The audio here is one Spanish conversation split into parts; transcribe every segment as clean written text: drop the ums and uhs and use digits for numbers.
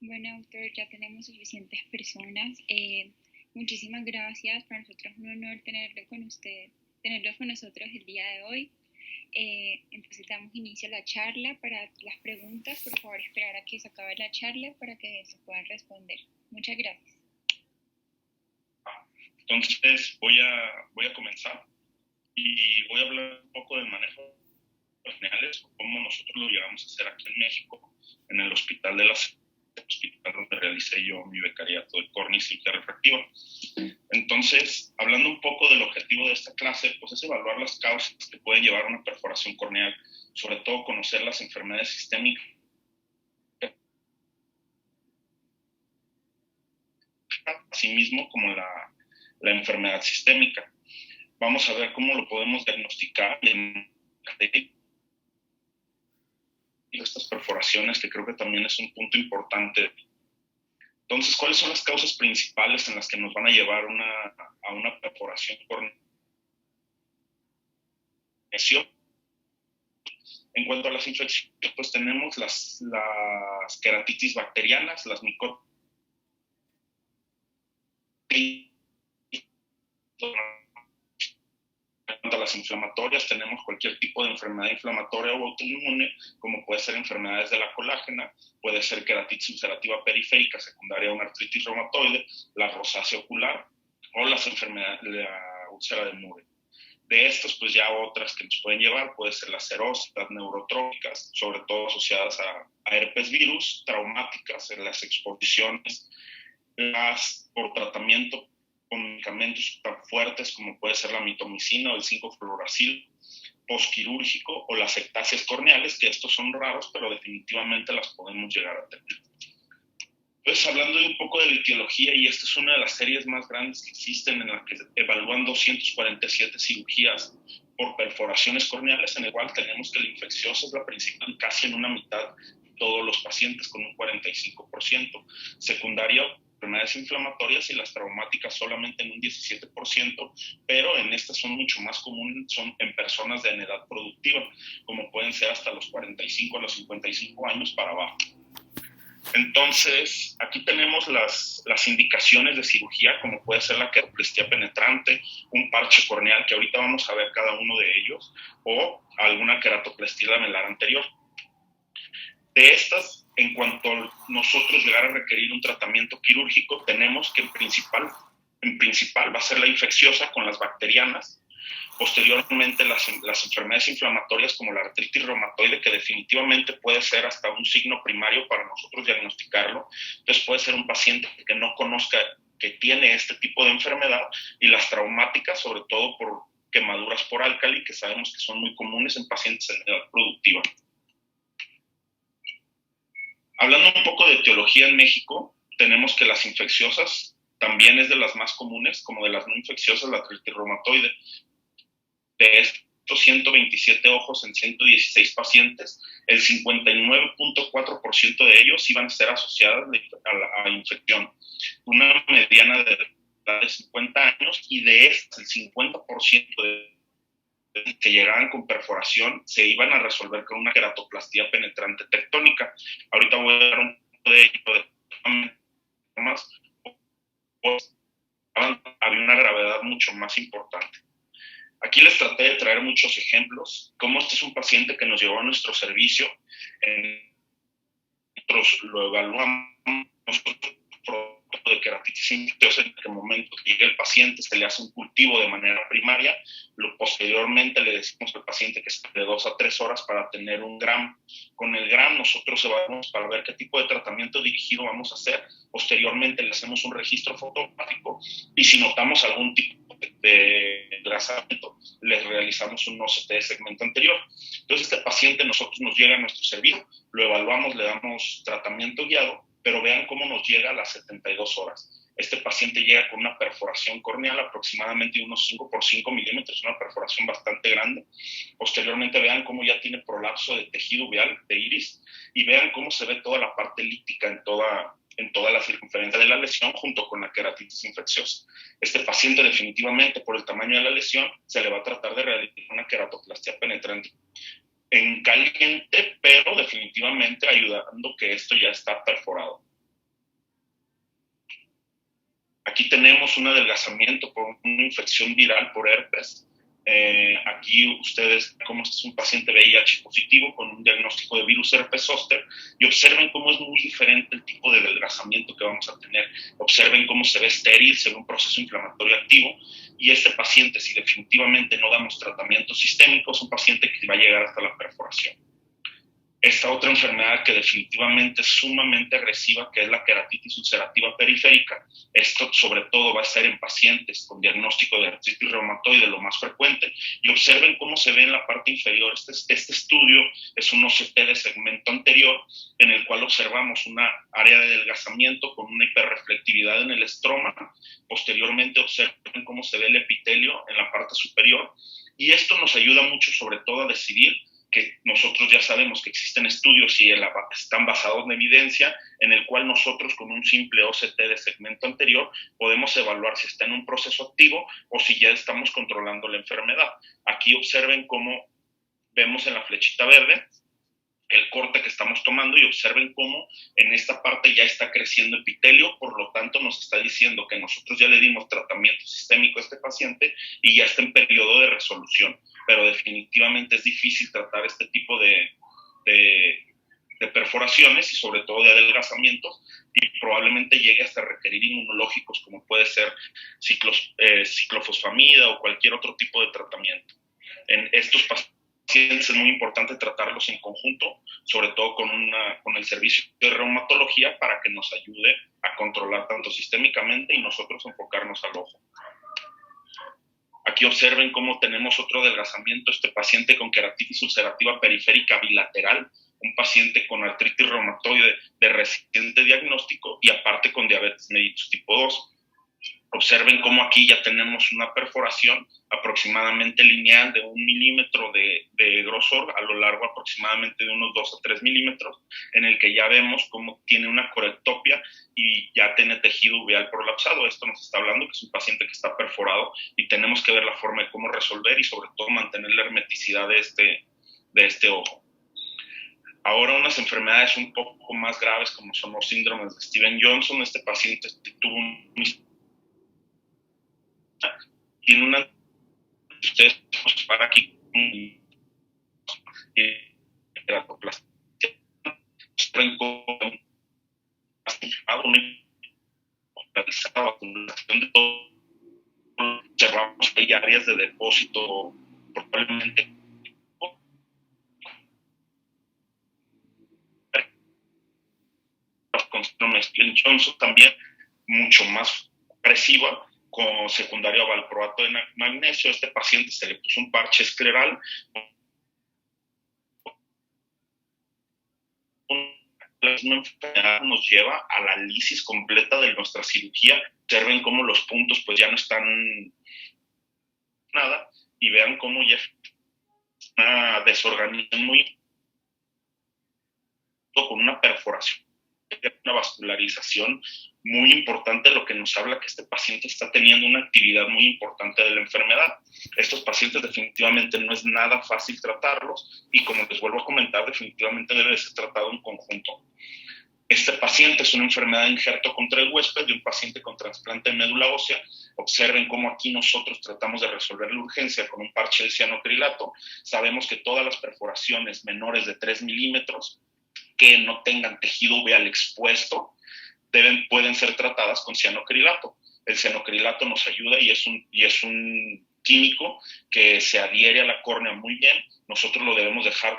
Bueno, doctor, ya tenemos suficientes personas. Muchísimas gracias. Para nosotros es un honor tenerlo con usted, tenerlo con nosotros el día de hoy. Entonces damos inicio a la charla. Para las preguntas, por favor, esperar a que se acabe la charla para que se puedan responder. Muchas gracias. Entonces voy a comenzar y voy a hablar un poco del manejo de señales, cómo nosotros lo llegamos a hacer aquí en México, en el hospital hospital donde realicé yo mi becariato de córnea y cirugía refractiva. Entonces, hablando un poco del objetivo de esta clase, pues es evaluar las causas que pueden llevar a una perforación corneal, sobre todo conocer las enfermedades sistémicas, asimismo como la enfermedad sistémica. Vamos a ver cómo lo podemos diagnosticar estas perforaciones, que creo que también es un punto importante. Entonces, ¿cuáles son las causas principales en las que nos van a llevar a una perforación corneal? En cuanto a las infecciones, pues tenemos las queratitis bacterianas, las micosis. En cuanto a las inflamatorias, tenemos cualquier tipo de enfermedad inflamatoria o autoinmune, como puede ser enfermedades de la colágena, puede ser queratitis ulcerativa periférica secundaria a una artritis reumatoide, la rosácea ocular o las enfermedades de la úlcera de Muir. De estas, pues ya otras que nos pueden llevar, puede ser las serosis, las neurotrópicas, sobre todo asociadas a herpes virus, traumáticas, en las exposiciones, las por tratamiento con medicamentos tan fuertes como puede ser la mitomicina o el 5-fluoracil, postquirúrgico o las ectasias corneales, que estos son raros, pero definitivamente las podemos llegar a tener. Entonces, hablando de un poco de la etiología, y esta es una de las series más grandes que existen en la que evalúan 247 cirugías por perforaciones corneales, en el cual tenemos que la infecciosa es la principal casi en una mitad de todos los pacientes, con un 45%, secundaria enfermedades inflamatorias y las traumáticas solamente en un 17%, pero en estas son mucho más comunes, son en personas de edad productiva, como pueden ser hasta los 45 a los 55 años para abajo. Entonces, aquí tenemos las indicaciones de cirugía, como puede ser la queroplastia penetrante, un parche corneal, que ahorita vamos a ver cada uno de ellos, o alguna queratoplastia lamelar anterior. De estas, en cuanto a nosotros llegar a requerir un tratamiento quirúrgico, tenemos que en principal va a ser la infecciosa con las bacterianas, posteriormente las enfermedades inflamatorias como la artritis reumatoide, que definitivamente puede ser hasta un signo primario para nosotros diagnosticarlo. Entonces puede ser un paciente que no conozca que tiene este tipo de enfermedad, y las traumáticas, sobre todo por quemaduras por álcali, que sabemos que son muy comunes en pacientes en edad productiva. Hablando un poco de etiología en México, tenemos que las infecciosas también es de las más comunes, como de las no infecciosas, la artritis reumatoide. De estos 127 ojos en 116 pacientes, el 59.4% de ellos iban a ser asociadas a la infección. Una mediana de edad de 50 años, y de estos el 50% de que llegaban con perforación se iban a resolver con una queratoplastia penetrante tectónica. Ahorita voy a dar un poco de ello más, pues, había una gravedad mucho más importante. Aquí les traté de traer muchos ejemplos, como este es un paciente que nos llevó a nuestro servicio, nosotros lo evaluamos, de queratitis infecciosa. En el momento que llegue el paciente se le hace un cultivo de manera primaria, posteriormente le decimos al paciente que esté de 2 a 3 horas para tener un GRAM. Con el GRAM nosotros evaluamos para ver qué tipo de tratamiento dirigido vamos a hacer, posteriormente le hacemos un registro fotográfico, y si notamos algún tipo de engrasamiento, les realizamos un OCT de segmento anterior. Entonces este paciente nosotros nos llega a nuestro servicio, lo evaluamos, le damos tratamiento guiado, pero vean cómo nos llega a las 72 horas. Este paciente llega con una perforación corneal aproximadamente de unos 5 por 5 milímetros, una perforación bastante grande. Posteriormente vean cómo ya tiene prolapso de tejido uveal, de iris, y vean cómo se ve toda la parte lítica en toda la circunferencia de la lesión, junto con la queratitis infecciosa. Este paciente definitivamente, por el tamaño de la lesión, se le va a tratar de realizar una queratoplastia penetrante en caliente, pero definitivamente ayudando que esto ya está perforado. Aquí tenemos un adelgazamiento por una infección viral por herpes. Aquí ustedes ven cómo este es un paciente VIH positivo con un diagnóstico de virus herpes zóster y observen cómo es muy diferente el tipo de adelgazamiento que vamos a tener. Observen cómo se ve estéril, se ve un proceso inflamatorio activo y este paciente, si definitivamente no damos tratamiento sistémico, es un paciente que va a llegar hasta la perforación. Esta otra enfermedad que definitivamente es sumamente agresiva, que es la queratitis ulcerativa periférica. Esto sobre todo va a ser en pacientes con diagnóstico de artritis reumatoide, lo más frecuente. Y observen cómo se ve en la parte inferior. Este estudio es un OCT de segmento anterior, en el cual observamos una área de adelgazamiento con una hiperreflectividad en el estroma. Posteriormente observen cómo se ve el epitelio en la parte superior. Y esto nos ayuda mucho sobre todo a decidir que nosotros ya sabemos que existen estudios y están basados en evidencia, en el cual nosotros con un simple OCT de segmento anterior podemos evaluar si está en un proceso activo o si ya estamos controlando la enfermedad. Aquí observen cómo vemos en la flechita verde el corte que estamos tomando y observen cómo en esta parte ya está creciendo epitelio, por lo tanto nos está diciendo que nosotros ya le dimos tratamiento sistémico a este paciente y ya está en periodo de resolución, pero definitivamente es difícil tratar este tipo de perforaciones y sobre todo de adelgazamientos y probablemente llegue hasta requerir inmunológicos como puede ser ciclofosfamida o cualquier otro tipo de tratamiento. En estos pacientes es muy importante tratarlos en conjunto, sobre todo con el servicio de reumatología para que nos ayude a controlar tanto sistémicamente y nosotros enfocarnos al ojo. Aquí observen cómo tenemos otro adelgazamiento, este paciente con queratitis ulcerativa periférica bilateral, un paciente con artritis reumatoide de reciente diagnóstico y aparte con diabetes mellitus tipo 2. Observen cómo aquí ya tenemos una perforación aproximadamente lineal de 1 milímetro de grosor a lo largo aproximadamente de unos 2 a 3 milímetros, en el que ya vemos cómo tiene una corectopia y ya tiene tejido uveal prolapsado. Esto nos está hablando que es un paciente que está perforado y tenemos que ver la forma de cómo resolver y sobre todo mantener la hermeticidad de este ojo. Ahora unas enfermedades un poco más graves como son los síndromes de Stevens-Johnson. Este paciente tuvo tiene una ustedes para aquí observamos que hay áreas de depósito probablemente con síndrome de Stevens-Johnson también mucho más agresiva con secundario a valproato de magnesio. A este paciente se le puso un parche escleral. La misma enfermedad nos lleva a la lisis completa de nuestra cirugía. Observen cómo los puntos pues ya no están nada y vean cómo ya es una desorganización muy con una perforación, una vascularización muy importante, lo que nos habla que este paciente está teniendo una actividad muy importante de la enfermedad. Estos pacientes definitivamente no es nada fácil tratarlos y como les vuelvo a comentar, definitivamente debe ser tratado en conjunto. Este paciente es una enfermedad de injerto contra el huésped de un paciente con trasplante de médula ósea. Observen cómo aquí nosotros tratamos de resolver la urgencia con un parche de cianocrilato. Sabemos que todas las perforaciones menores de 3 milímetros que no tengan tejido uveal expuesto pueden ser tratadas con cianocrilato. El cianocrilato nos ayuda y es un químico que se adhiere a la córnea muy bien. Nosotros lo debemos dejar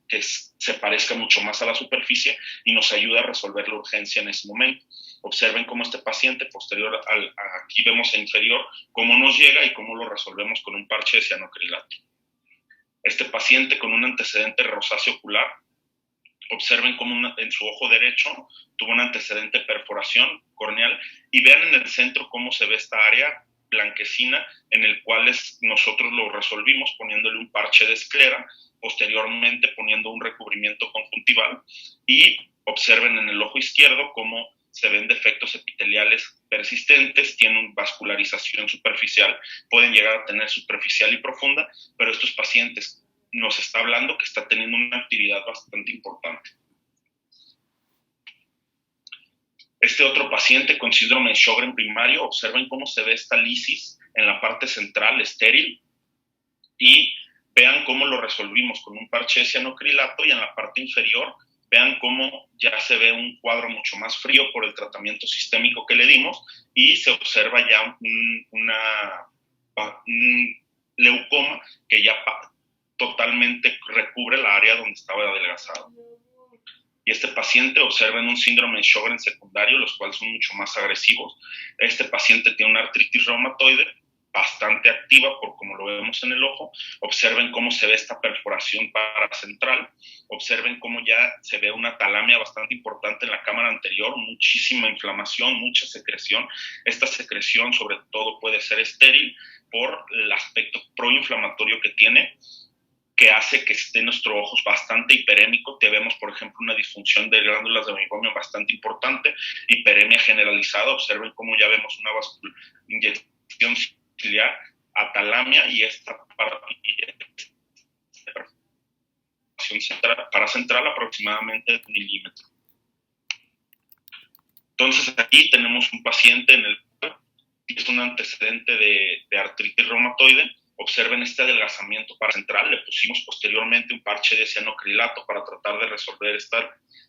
que se parezca mucho más a la superficie y nos ayuda a resolver la urgencia en ese momento. Observen cómo este paciente posterior aquí vemos en inferior cómo nos llega y cómo lo resolvemos con un parche de cianocrilato. Este paciente con un antecedente rosáceo ocular, observen cómo en su ojo derecho tuvo un antecedente de perforación corneal y vean en el centro cómo se ve esta área blanquecina en el cual nosotros lo resolvimos poniéndole un parche de esclera, posteriormente poniendo un recubrimiento conjuntival y observen en el ojo izquierdo cómo se ven defectos epiteliales persistentes, tienen vascularización superficial, pueden llegar a tener superficial y profunda, pero estos pacientes nos está hablando que está teniendo una actividad bastante importante. Este otro paciente con síndrome de Sjögren primario, observen cómo se ve esta lisis en la parte central, estéril, y vean cómo lo resolvimos con un parche de cianocrilato, y en la parte inferior vean cómo ya se ve un cuadro mucho más frío por el tratamiento sistémico que le dimos, y se observa ya un leucoma que ya totalmente recubre la área donde estaba adelgazado. Y este paciente observa un síndrome de Sjögren secundario, los cuales son mucho más agresivos. Este paciente tiene una artritis reumatoide bastante activa, por como lo vemos en el ojo. Observen cómo se ve esta perforación paracentral. Observen cómo ya se ve una talamia bastante importante en la cámara anterior, muchísima inflamación, mucha secreción. Esta secreción sobre todo puede ser estéril por el aspecto proinflamatorio que tiene, que hace que esté nuestro ojo bastante hiperémico. Tenemos, por ejemplo, una disfunción de glándulas de meiobio bastante importante, hiperemia generalizada. Observen cómo ya vemos una inyección ciliar, atalamia, y esta paracentral aproximadamente 1 milímetro. Entonces aquí tenemos un paciente en el cual es un antecedente de artritis reumatoide. Observen este adelgazamiento paracentral. Le pusimos posteriormente un parche de cianocrilato para tratar de resolver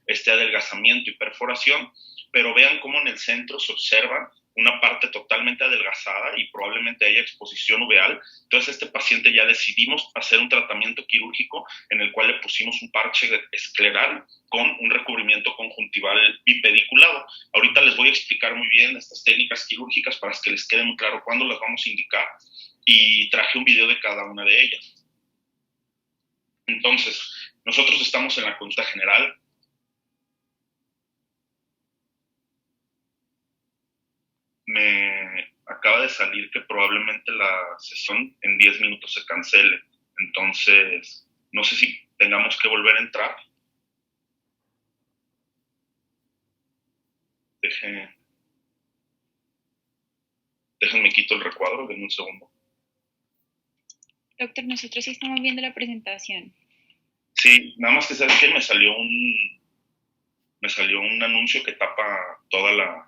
este adelgazamiento y perforación, pero vean cómo en el centro se observa una parte totalmente adelgazada y probablemente haya exposición uveal. Entonces este paciente ya decidimos hacer un tratamiento quirúrgico en el cual le pusimos un parche escleral con un recubrimiento conjuntival bipediculado. Ahorita les voy a explicar muy bien estas técnicas quirúrgicas para que les quede muy claro cuándo las vamos a indicar, y traje un video de cada una de ellas. Entonces, nosotros estamos en la consulta general. Me acaba de salir que probablemente la sesión en 10 minutos se cancele. Entonces, no sé si tengamos que volver a entrar. Déjenme quito el recuadro, denme un segundo. Doctor, nosotros sí estamos viendo la presentación. Sí, nada más que sabes que me salió un anuncio que tapa toda la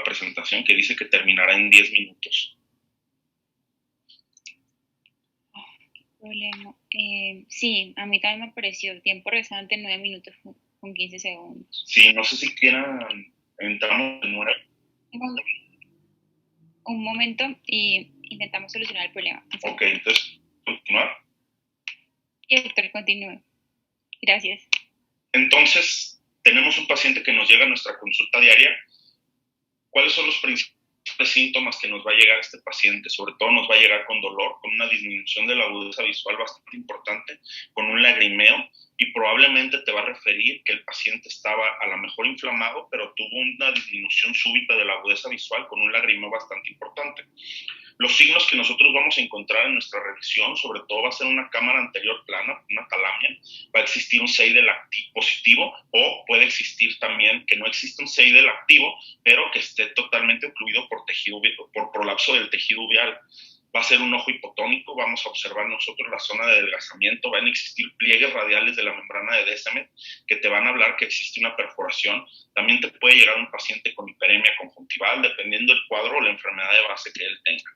presentación, que dice que terminará en 10 minutos. Qué problema. Sí, a mí también me apareció tiempo restante 9 minutos con 15 segundos. Sí, no sé si quieran, entramos de nuevo. Un momento y intentamos solucionar el problema. Ok, entonces, continuar. Sí, doctor, continúe. Gracias. Entonces, tenemos un paciente que nos llega a nuestra consulta diaria. ¿Cuáles son los principales síntomas que nos va a llegar este paciente? Sobre todo nos va a llegar con dolor, con una disminución de la agudeza visual bastante importante, con un lagrimeo, y probablemente te va a referir que el paciente estaba a lo mejor inflamado, pero tuvo una disminución súbita de la agudeza visual con un lagrimeo bastante importante. Los signos que nosotros vamos a encontrar en nuestra revisión, sobre todo, va a ser una cámara anterior plana, una talamia, va a existir un Seidel positivo, o puede existir también que no existe un Seidel activo, pero que esté totalmente ocluido por prolapso del tejido uveal. Va a ser un ojo hipotónico, vamos a observar nosotros la zona de adelgazamiento, van a existir pliegues radiales de la membrana de Descemet que te van a hablar que existe una perforación. También te puede llegar un paciente con hiperemia conjuntival, dependiendo del cuadro o la enfermedad de base que él tenga.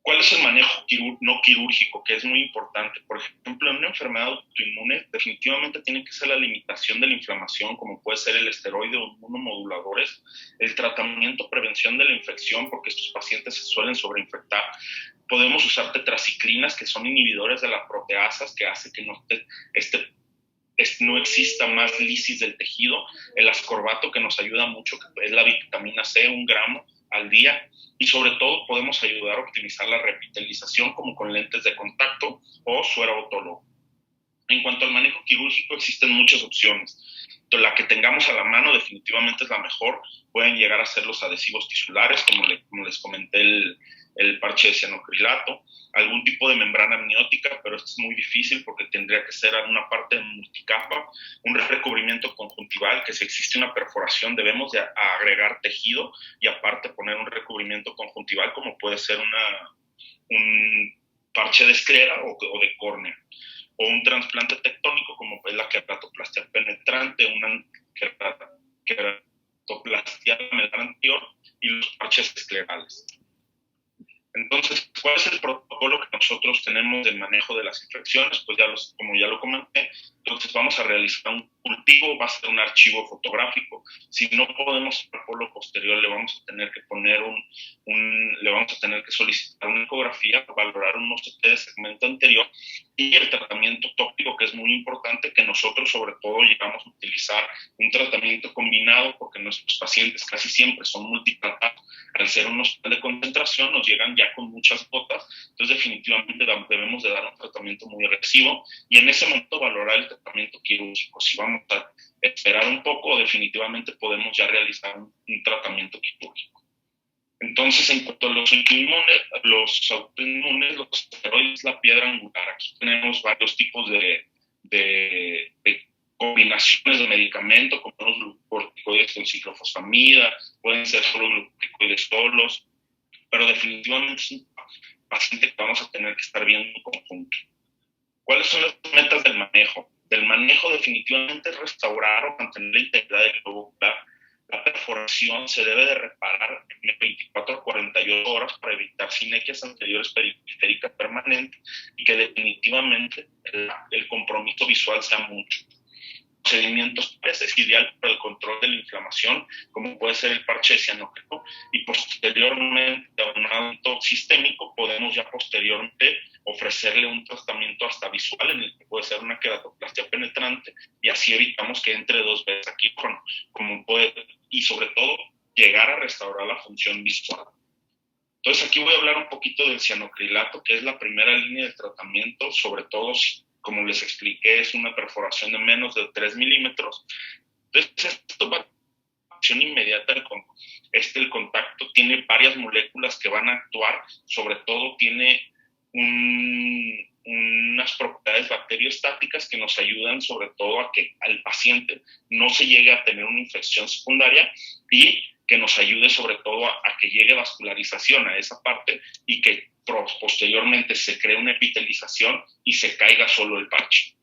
¿Cuál es el manejo no quirúrgico? Que es muy importante. Por ejemplo, en una enfermedad autoinmune definitivamente tiene que ser la limitación de la inflamación, como puede ser el esteroide o inmunomoduladores, el tratamiento, prevención de la infección, porque estos pacientes se suelen sobreinfectar. Podemos usar tetraciclinas, que son inhibidores de las proteasas, que hace que no exista más lisis del tejido. El ascorbato, que nos ayuda mucho, que es la vitamina C, 1 gramo al día. Y sobre todo podemos ayudar a optimizar la revitalización, como con lentes de contacto o suero autólogo. En cuanto al manejo quirúrgico, existen muchas opciones. La que tengamos a la mano definitivamente es la mejor. Pueden llegar a ser los adhesivos tisulares, como les comenté, el parche de cianocrilato, algún tipo de membrana amniótica, pero esto es muy difícil porque tendría que ser una parte multicapa, un recubrimiento conjuntival, que si existe una perforación debemos de agregar tejido y aparte poner un recubrimiento conjuntival, como puede ser un parche de esclera o de córnea. o un trasplante tectónico como es la queratoplastia penetrante, una queratoplastia medular anterior y los parches esclerales. Entonces, ¿cuál es el protocolo que nosotros tenemos de manejo de las infecciones? Pues como ya lo comenté, entonces vamos a realizar un cultivo, va a ser un archivo fotográfico. Si no podemos hacer por lo posterior, le vamos a tener que poner le vamos a tener que solicitar una ecografía, valorar un OCT de segmento anterior y el tratamiento tópico, que es muy importante, que nosotros sobre todo llegamos a utilizar un tratamiento combinado porque nuestros pacientes casi siempre son multitratados. Al ser un hospital de concentración nos llegan ya con muchas gotas, entonces definitivamente debemos de dar un tratamiento muy agresivo y en ese momento valorar el tratamiento quirúrgico. Si vamos a esperar un poco, definitivamente podemos ya realizar un tratamiento quirúrgico. Entonces, en cuanto a los autoinmunes, los esteroides, la piedra angular. Aquí tenemos varios tipos de combinaciones de medicamentos, como los glucocorticoides con ciclofosfamida, pueden ser solo glucocorticoides solos, pero definitivamente es un paciente que vamos a tener que estar viendo en conjunto. ¿Cuáles son las metas del manejo? Del manejo definitivamente es restaurar o mantener la integridad del globo ocular. La perforación se debe de reparar en 24 a 48 horas para evitar sinequias anteriores periféricas permanentes y que definitivamente el compromiso visual sea mucho. Procedimientos es ideal para el control de la inflamación, como puede ser el parche de cianócrico, y posteriormente a un aumento sistémico podemos ya posteriormente ofrecerle un tratamiento hasta visual en el que puede ser una queratoplastia penetrante y así evitamos que entre 2 veces aquí y sobre todo llegar a restaurar la función visual. Entonces aquí voy a hablar un poquito del cianocrilato, que es la primera línea de tratamiento, sobre todo si, como les expliqué, es una perforación de menos de 3 milímetros. Entonces, esto va a acción inmediata. El contacto tiene varias moléculas que van a actuar, sobre todo tiene unas propiedades bacteriostáticas que nos ayudan sobre todo a que al paciente no se llegue a tener una infección secundaria y que nos ayude sobre todo a que llegue vascularización a esa parte y que posteriormente se cree una epitelización y se caiga solo el parche.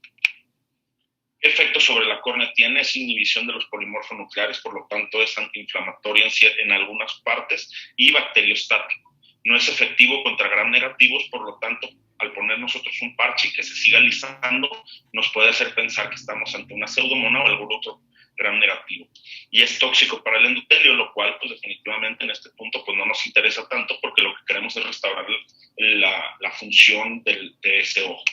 ¿Qué efecto sobre la córnea tiene? Es inhibición de los polimorfos nucleares, por lo tanto es antiinflamatorio en algunas partes y bacteriostático. No es efectivo contra gram negativos, por lo tanto, al poner nosotros un parche que se siga alisando, nos puede hacer pensar que estamos ante una pseudomona o algún otro gram negativo. Y es tóxico para el endotelio, lo cual pues definitivamente en este punto pues no nos interesa tanto porque lo que queremos es restaurar la función de ese ojo.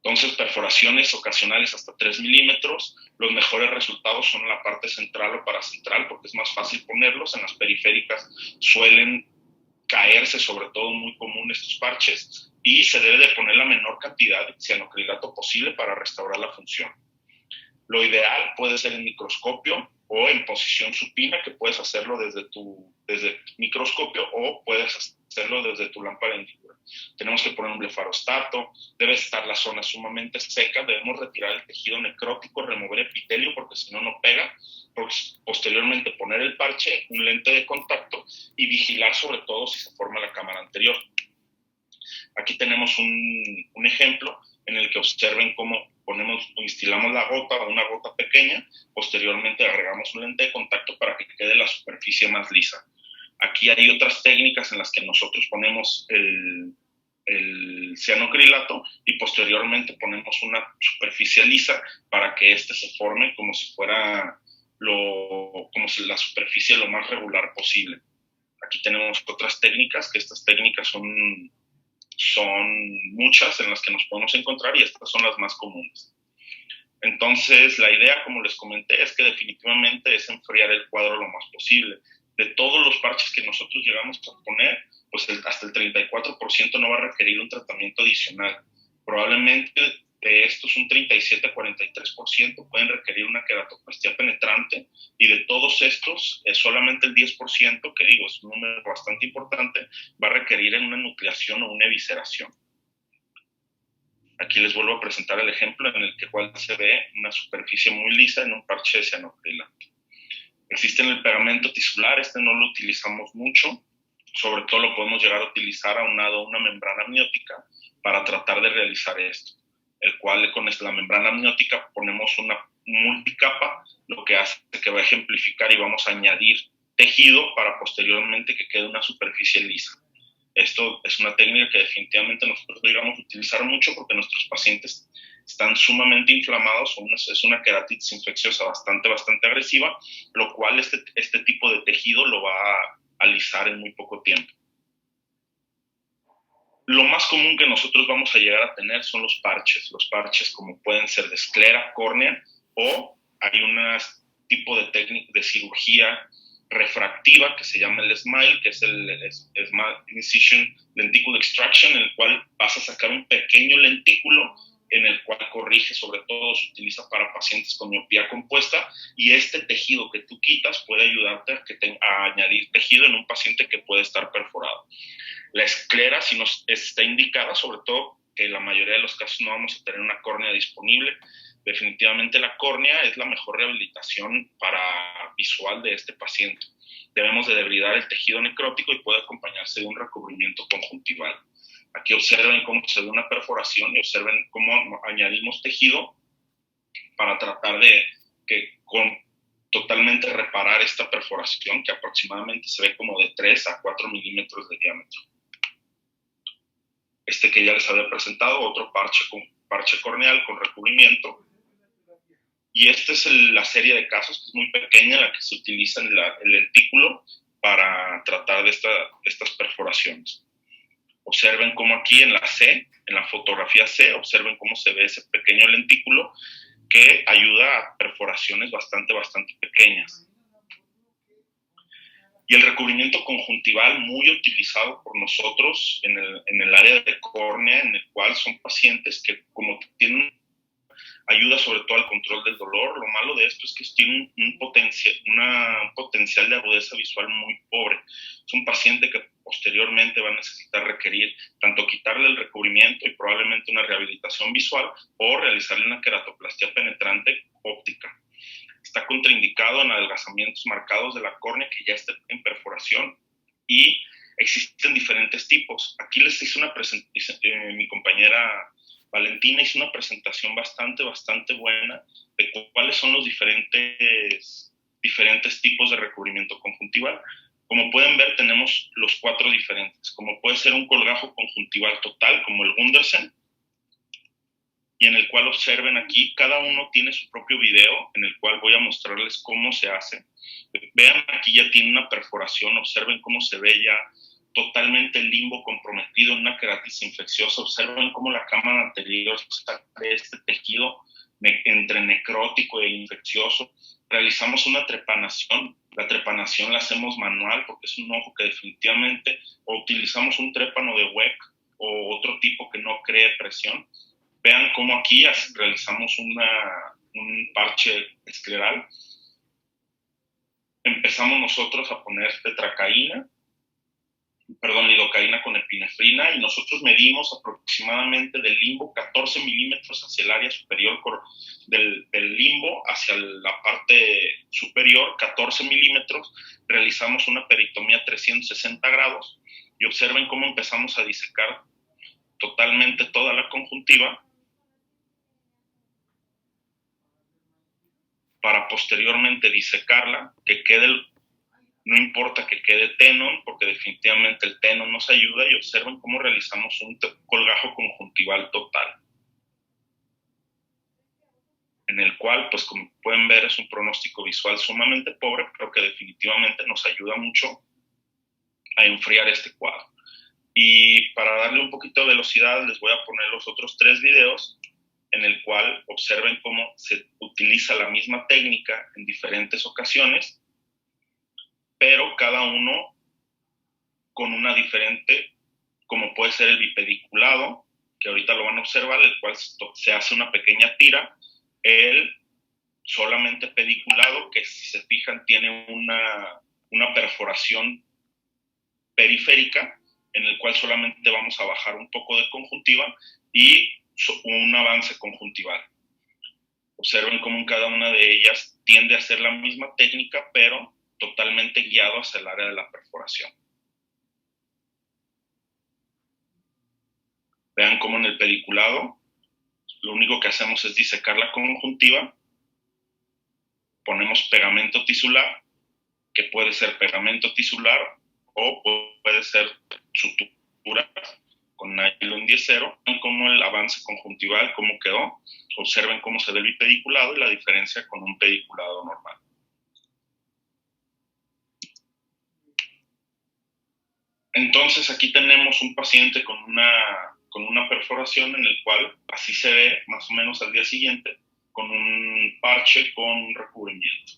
Entonces, perforaciones ocasionales hasta 3 milímetros. Los mejores resultados son en la parte central o paracentral porque es más fácil ponerlos. En las periféricas suelen caerse, sobre todo muy común estos parches, y se debe de poner la menor cantidad de cianocrilato posible para restaurar la función. Lo ideal puede ser en microscopio o en posición supina, que puedes hacerlo desde tu microscopio o puedes hacerlo desde tu lámpara de hendidura. Tenemos que poner un blefarostato, debe estar la zona sumamente seca, debemos retirar el tejido necrótico, remover epitelio porque si no, no pega, posteriormente poner el parche, un lente de contacto y vigilar sobre todo si se forma la cámara anterior. Aquí tenemos un ejemplo en el que observen cómo instilamos la gota o una gota pequeña, posteriormente agregamos un lente de contacto para que quede la superficie más lisa. Aquí hay otras técnicas en las que nosotros ponemos el cianocrilato y posteriormente ponemos una superficie lisa para que éste se forme como si fuera la superficie lo más regular posible. Aquí tenemos otras técnicas, que estas técnicas son muchas en las que nos podemos encontrar y estas son las más comunes. Entonces, la idea, como les comenté, es que definitivamente es enfriar el cuadro lo más posible. De todos los parches que nosotros llegamos a poner, pues hasta el 34% no va a requerir un tratamiento adicional. Probablemente de estos un 37 a 43% pueden requerir una queratoplastia penetrante y de todos estos solamente el 10%, que digo es un número bastante importante, va a requerir en una nucleación o una evisceración. Aquí les vuelvo a presentar el ejemplo en el que se ve una superficie muy lisa en un parche de cianocrilato. Existe el pegamento tisular, este no lo utilizamos mucho, sobre todo lo podemos llegar a utilizar aunado a una membrana amniótica para tratar de realizar esto. el cual con la membrana amniótica ponemos una multicapa, lo que hace que va a ejemplificar y vamos a añadir tejido para posteriormente que quede una superficie lisa. Esto es una técnica que definitivamente nosotros deberíamos utilizar mucho porque nuestros pacientes están sumamente inflamados, es una queratitis infecciosa bastante agresiva, lo cual este tipo de tejido lo va a alisar en muy poco tiempo. Lo más común que nosotros vamos a llegar a tener son los parches. Los parches como pueden ser de esclera, córnea, o hay un tipo de técnica de cirugía refractiva que se llama el SMILE, que es el Small Incision Lenticle Extraction, en el cual vas a sacar un pequeño lentículo en el cual corrige, sobre todo se utiliza para pacientes con miopía compuesta, y este tejido que tú quitas puede ayudarte a añadir tejido en un paciente que puede estar perforado. La esclera, si nos está indicada, sobre todo que en la mayoría de los casos no vamos a tener una córnea disponible, definitivamente la córnea es la mejor rehabilitación visual de este paciente. Debemos de debridar el tejido necrótico y puede acompañarse de un recubrimiento conjuntival. Aquí observen cómo se ve una perforación y observen cómo añadimos tejido para tratar de totalmente reparar esta perforación que aproximadamente se ve como de 3 a 4 milímetros de diámetro. Este que ya les había presentado, otro parche corneal con recubrimiento. Y esta es la serie de casos, que es muy pequeña, en la que se utiliza el lentículo para tratar de estas perforaciones. Observen cómo aquí en la fotografía C, observen cómo se ve ese pequeño lentículo que ayuda a perforaciones bastante pequeñas. Y el recubrimiento conjuntival, muy utilizado por nosotros en el área de córnea, en el cual son pacientes que como tienen ayuda sobre todo al control del dolor. Lo malo de esto es que tiene un potencial de agudeza visual muy pobre. Es un paciente que posteriormente va a necesitar requerir tanto quitarle el recubrimiento y probablemente una rehabilitación visual o realizarle una queratoplastia penetrante óptica. Está contraindicado en adelgazamientos marcados de la córnea que ya está en perforación, y existen diferentes tipos. Aquí les hice una presentación, mi compañera Valentina hizo una presentación bastante buena de cuáles son los diferentes tipos de recubrimiento conjuntival. Como pueden ver, tenemos los 4 diferentes, como puede ser un colgajo conjuntival total, como el Gundersen, y en el cual observen aquí, cada uno tiene su propio video, en el cual voy a mostrarles cómo se hace. Vean, aquí ya tiene una perforación, observen cómo se ve ya totalmente el limbo comprometido en una queratitis infecciosa. Observen cómo la cámara anterior está de este tejido entre necrótico e infeccioso. Realizamos una trepanación. La trepanación la hacemos manual porque es un ojo que definitivamente, o utilizamos un trépano de Weck o otro tipo que no cree presión. Vean cómo aquí realizamos un parche escleral. Empezamos nosotros a poner lidocaína con epinefrina, y nosotros medimos aproximadamente del limbo 14 milímetros hacia el área superior del limbo hacia la parte superior, 14 milímetros. Realizamos una peritomía 360 grados y observen cómo empezamos a disecar totalmente toda la conjuntiva para posteriormente disecarla, que quede, no importa que quede tenon, porque definitivamente el tenon nos ayuda, y observen cómo realizamos un colgajo conjuntival total, en el cual, pues como pueden ver, es un pronóstico visual sumamente pobre, pero que definitivamente nos ayuda mucho a enfriar este cuadro. Y para darle un poquito de velocidad, les voy a poner los otros 3 videos, en el cual observen cómo se utiliza la misma técnica en diferentes ocasiones, pero cada uno con una diferente, como puede ser el bipediculado, que ahorita lo van a observar, el cual se hace una pequeña tira, el solamente pediculado, que si se fijan tiene una perforación periférica, en el cual solamente vamos a bajar un poco de conjuntiva y un avance conjuntival. Observen cómo en cada una de ellas tiende a ser la misma técnica, pero totalmente guiado hacia el área de la perforación. Vean cómo en el pediculado Lo único que hacemos es disecar la conjuntiva, ponemos pegamento tisular, que puede ser pegamento tisular o puede ser sutura con nylon 10-0. Ven cómo el avance conjuntival, cómo quedó. Observen cómo se ve el bipediculado y la diferencia con un pediculado normal. Entonces aquí tenemos un paciente con una perforación en el cual así se ve más o menos al día siguiente con un parche con un recubrimiento.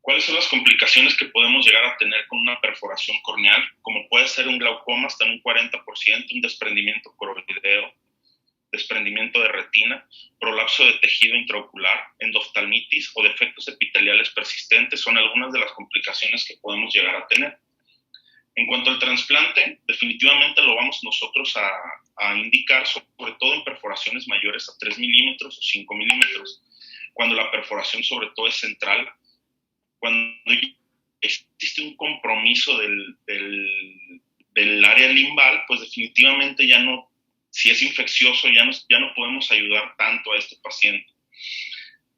¿Cuáles son las complicaciones que podemos llegar a tener con una perforación corneal? Como puede ser un glaucoma hasta en un 40%, un desprendimiento coroideo, desprendimiento de retina, prolapso de tejido intraocular, endoftalmitis o defectos epiteliales persistentes son algunas de las complicaciones que podemos llegar a tener. En cuanto al trasplante, definitivamente lo vamos nosotros a indicar, sobre todo en perforaciones mayores a 3 milímetros o 5 milímetros, cuando la perforación sobre todo es central, cuando existe un compromiso del área limbal, pues definitivamente ya no, si es infeccioso, ya no podemos ayudar tanto a este paciente.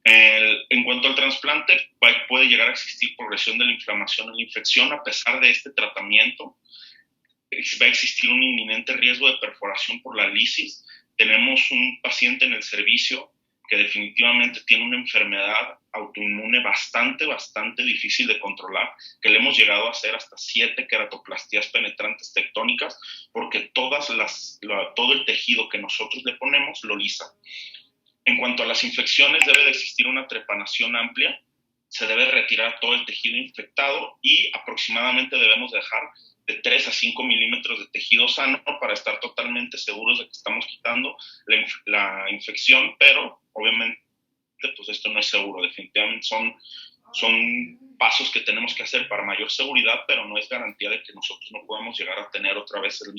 En cuanto al trasplante, puede llegar a existir progresión de la inflamación o la infección. A pesar de este tratamiento, va a existir un inminente riesgo de perforación por la lisis. Tenemos un paciente en el servicio que definitivamente tiene una enfermedad autoinmune bastante difícil de controlar, que le hemos llegado a hacer hasta 7 queratoplastías penetrantes tectónicas, porque todo el tejido que nosotros le ponemos lo lisa. En cuanto a las infecciones, debe de existir una trepanación amplia, se debe retirar todo el tejido infectado y aproximadamente debemos dejar de 3 a 5 milímetros de tejido sano para estar totalmente seguros de que estamos quitando la infección, pero obviamente pues esto no es seguro. Definitivamente son pasos que tenemos que hacer para mayor seguridad, pero no es garantía de que nosotros no podamos llegar a tener otra vez la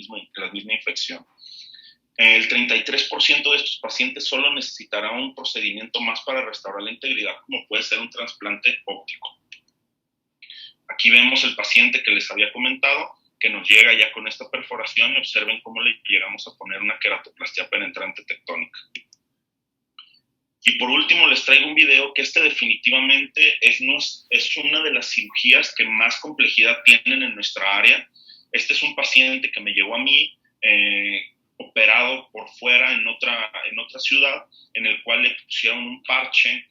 misma infección. El 33% de estos pacientes solo necesitará un procedimiento más para restaurar la integridad, como puede ser un trasplante óptico. Aquí vemos el paciente que les había comentado, que nos llega ya con esta perforación, y observen cómo le llegamos a poner una queratoplastia penetrante tectónica. Y por último les traigo un video que definitivamente es una de las cirugías que más complejidad tienen en nuestra área. Este es un paciente que me llegó a mí, operado por fuera en otra ciudad, en el cual le pusieron un parche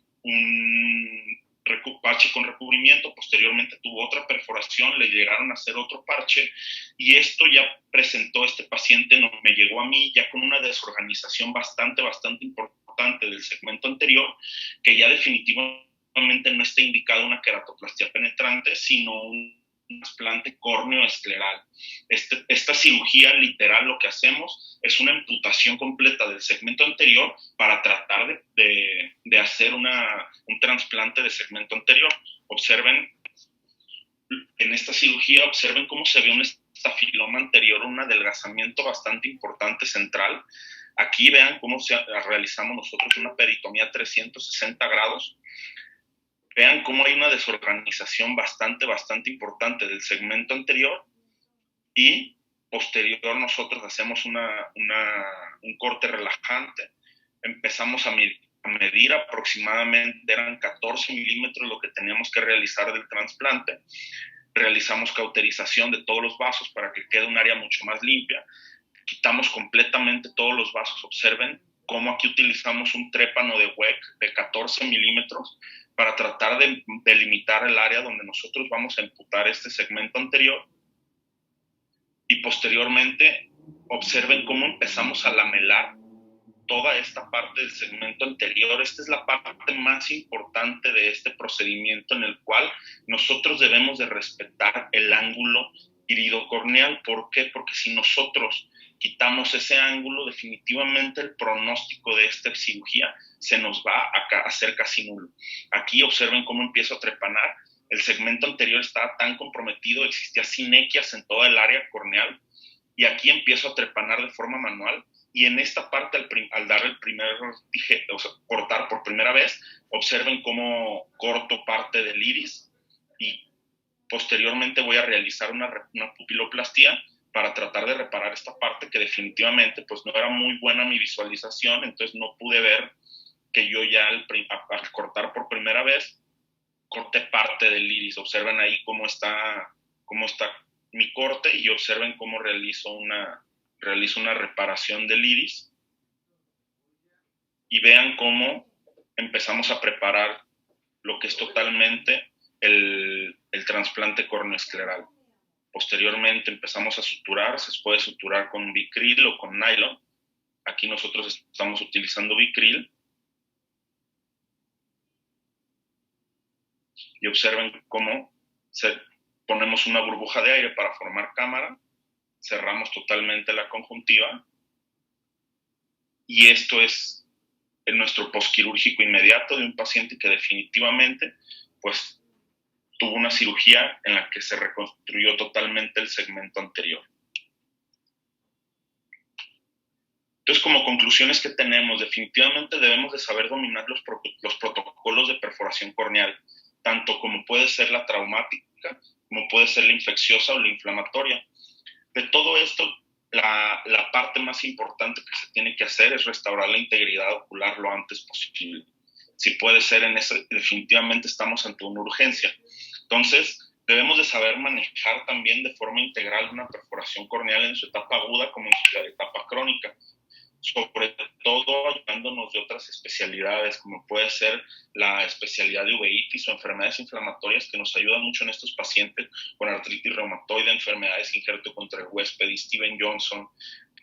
con recubrimiento. Posteriormente tuvo otra perforación, le llegaron a hacer otro parche, y esto ya presentó, este paciente me llegó a mí ya con una desorganización bastante importante del segmento anterior, que ya definitivamente no está indicado una queratoplastia penetrante, sino un trasplante córneo-escleral. Esta cirugía, literal, lo que hacemos es una amputación completa del segmento anterior para tratar de hacer un trasplante de segmento anterior. Observen, en esta cirugía, observen cómo se ve un estafiloma anterior, un adelgazamiento bastante importante central. Aquí vean cómo realizamos nosotros una peritomía 360 grados. Vean cómo hay una desorganización bastante importante del segmento anterior, y posterior nosotros hacemos un corte relajante. Empezamos a medir aproximadamente, eran 14 milímetros lo que teníamos que realizar del trasplante. Realizamos cauterización de todos los vasos para que quede un área mucho más limpia. Quitamos completamente todos los vasos. Observen cómo aquí utilizamos un trépano de Weck de 14 milímetros para tratar de delimitar el área donde nosotros vamos a amputar este segmento anterior. Y posteriormente, observen cómo empezamos a lamelar toda esta parte del segmento anterior. Esta es la parte más importante de este procedimiento, en el cual nosotros debemos de respetar el ángulo iridocorneal. ¿Por qué? Porque si nosotros quitamos ese ángulo, definitivamente el pronóstico de esta cirugía se nos va a hacer casi nulo. Aquí observen cómo empiezo a trepanar. El segmento anterior estaba tan comprometido, existía sinequias en toda el área corneal, y aquí empiezo a trepanar de forma manual. Y en esta parte, al dar el primer cortar por primera vez, observen cómo corto parte del iris, y posteriormente voy a realizar una pupiloplastía para tratar de reparar esta parte que definitivamente pues no era muy buena mi visualización, entonces no pude ver que yo ya al cortar por primera vez, corté parte del iris. Observen ahí cómo está mi corte y observen cómo realizo una reparación del iris y vean cómo empezamos a preparar lo que es totalmente el trasplante córneo-escleral. Posteriormente empezamos a suturar, se puede suturar con Vicryl o con nylon. Aquí nosotros estamos utilizando Vicryl. Y observen cómo ponemos una burbuja de aire para formar cámara, cerramos totalmente la conjuntiva y esto es nuestro posquirúrgico inmediato de un paciente que definitivamente pues tuvo una cirugía en la que se reconstruyó totalmente el segmento anterior. Entonces, como conclusiones que tenemos, definitivamente debemos de saber dominar los protocolos de perforación corneal, tanto como puede ser la traumática, como puede ser la infecciosa o la inflamatoria. De todo esto, la parte más importante que se tiene que hacer es restaurar la integridad ocular lo antes posible. Si puede ser en eso, definitivamente estamos ante una urgencia. Entonces, debemos de saber manejar también de forma integral una perforación corneal en su etapa aguda como en su etapa crónica, sobre todo ayudándonos de otras especialidades, como puede ser la especialidad de uveitis o enfermedades inflamatorias que nos ayudan mucho en estos pacientes con artritis reumatoide, enfermedades injerto contra el huésped, Steven Johnson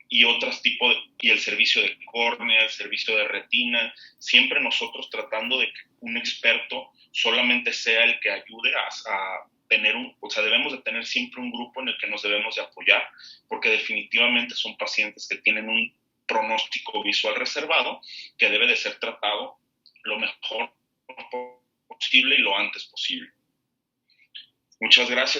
y otros tipos, y el servicio de córnea, el servicio de retina, siempre nosotros tratando de que un experto solamente sea el que ayude a tener debemos de tener siempre un grupo en el que nos debemos de apoyar, porque definitivamente son pacientes que tienen un pronóstico visual reservado que debe de ser tratado lo mejor posible y lo antes posible. Muchas gracias.